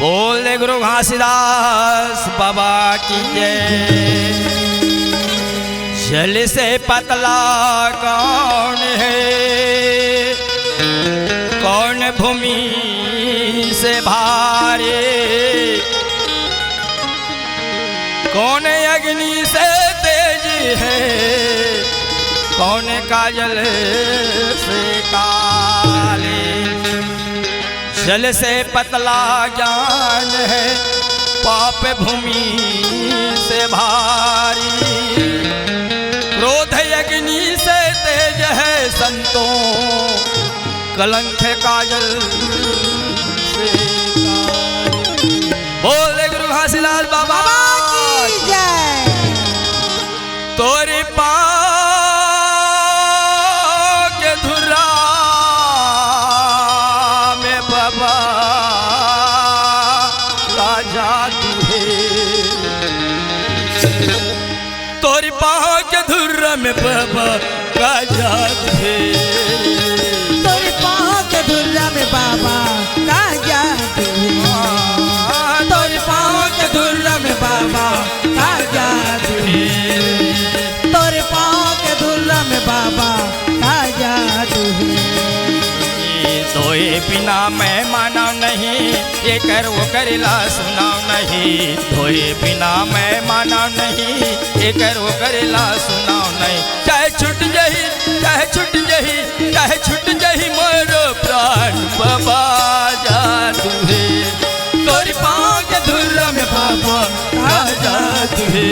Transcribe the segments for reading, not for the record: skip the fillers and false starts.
बोल गुरु घासीदास बाबा की जय। जल से पतला कौन है, कौन भूमि से भारी, कौन अग्नि से तेज है, कौन काजल से काले। जल से पतला ज्ञान है, पाप भूमि से भारी, क्रोध अग्नि से तेज है, संतों कलंक काजल से काले। बोले गुरु घासीदास बाबा की जय। तोरी के धुरा में बाबा का जादू है, तोरी के धुरा में बाबा का जादू है, तोरे पाँव के धुर्रा में बाबा का जादू है, तोरे पाँव के धुर्रा में बाबा का जादू है, तोरे पाँव के धुर्रा में बाबा का जादू है। धोए बिना मैं माना नहीं, ये कर वो करेला सुना नहीं, धोए बिना मैं माना नहीं, ये कर वो करेला सुना नहीं। चाहे छूट जही, चाहे छूट जही, चाहे छूट जही मोरो प्राण बाबा जादू है, तोरी पाँव के धुर्रा में बाबा का जादू है,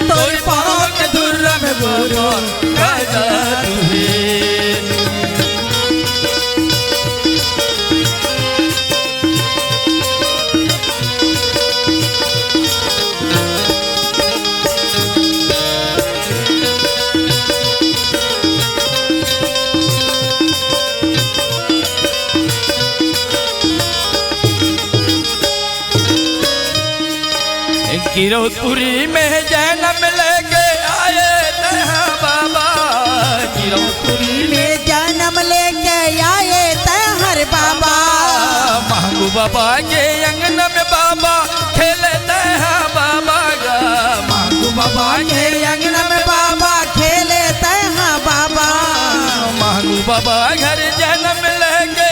तोरी पाँव के धुर्रा में बाबा का जादू है। गिरौतपुरी में जन्म लेके आए तहाँ बाबा, गिरौतपुरी में जन्म लेके आए तहर बाबा, महंगू बाबा के अंगन में बाबा खेले तहाँ बाबा गा, महंगू बाबा के अंगन में बाबा खेले तहाँ बाबा, महंगू बाबा घर जन्म लेके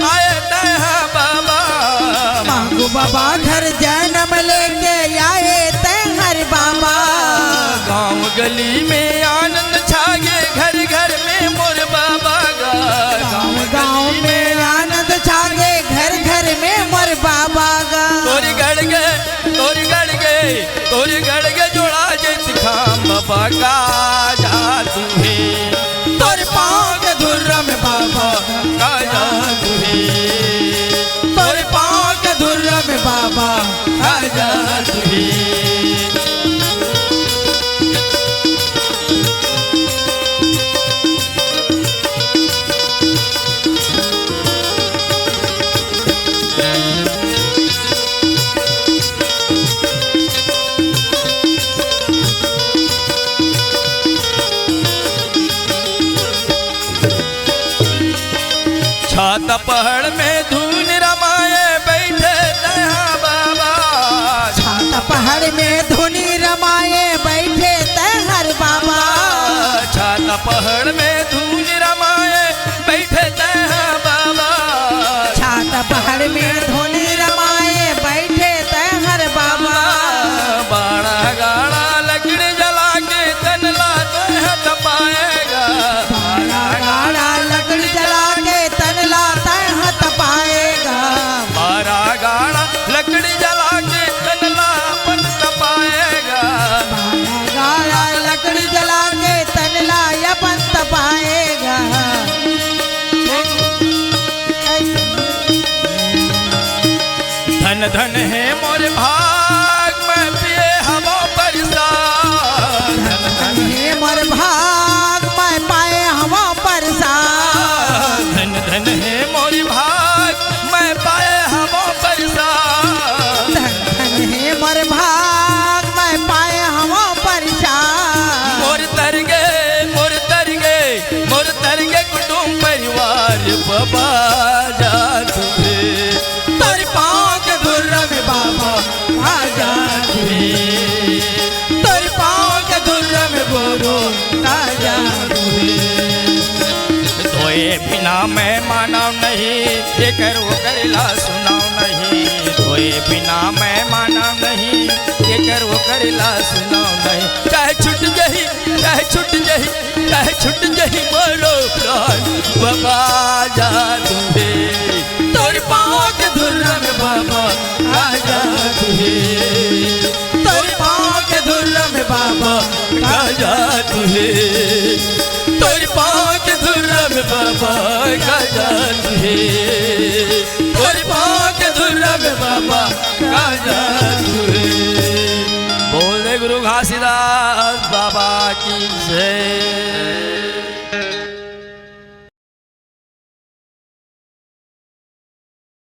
आए तहाँ बाबा, महंगू बाबा घर जन्म लेके आए तहर बाबा। गाँव गली में आनंद छागे, घर घर में मोर बाबा गा, गाँव गाँव में आनंद छागे, घर घर में मोर बाबा गा। तोरी गड़ गए, तोरी गड़ गए, तोरी गड़ गए जोड़ा जैत खाम बाबा का जादू है, तोरे पाँव के धुर्रा में बाबा का जादू है, तोरे पाँव के धुर्रा में बाबा का जादू है। छाता पहाड़ में धून रमाए बैठे तहाँ बाबा, छाता पहाड़ में धुनी रमाए बैठे तहर बाबा, छाता पहाड़ में धून रमाए बैठे तहाँ बाबा, छाता पहाड़ में धुनी रमाए बैठे तहर बाबा। बाड़ा गाड़ा लकड़ी जला के तनला तह तपाएगा, बाड़ा गाड़ा लकड़ी जला के तनला तह तपाएगा, बाड़ा गाड़ा लकड़ी जला के तनला अपन तपाएगा, बाड़ा गाड़ा लकड़ी जला के तनला अपन तपाएगा। जादू है। धोए बिना मैं मानव नहीं, ये कर वो करेला सुनाव नहीं। धोए बिना मैं मानव नहीं, ये कर वो करेला सुनाव नहीं। चाहे छूट जही, चाहे छूट जही, चाहे छूट जही मोरो प्राण, बाबा जादू है। तोर पाँव के धुर्रा में बाबा का जादू है। तोर पाँव के धुर्रा में बाबा का जादू है। तोर पाँव के धुर्रा में बाबा का जादू है। तोर पाँव के धुर्रा में बाबा का जादू है। बोल दे गुरु घासीदास बाबा की जय।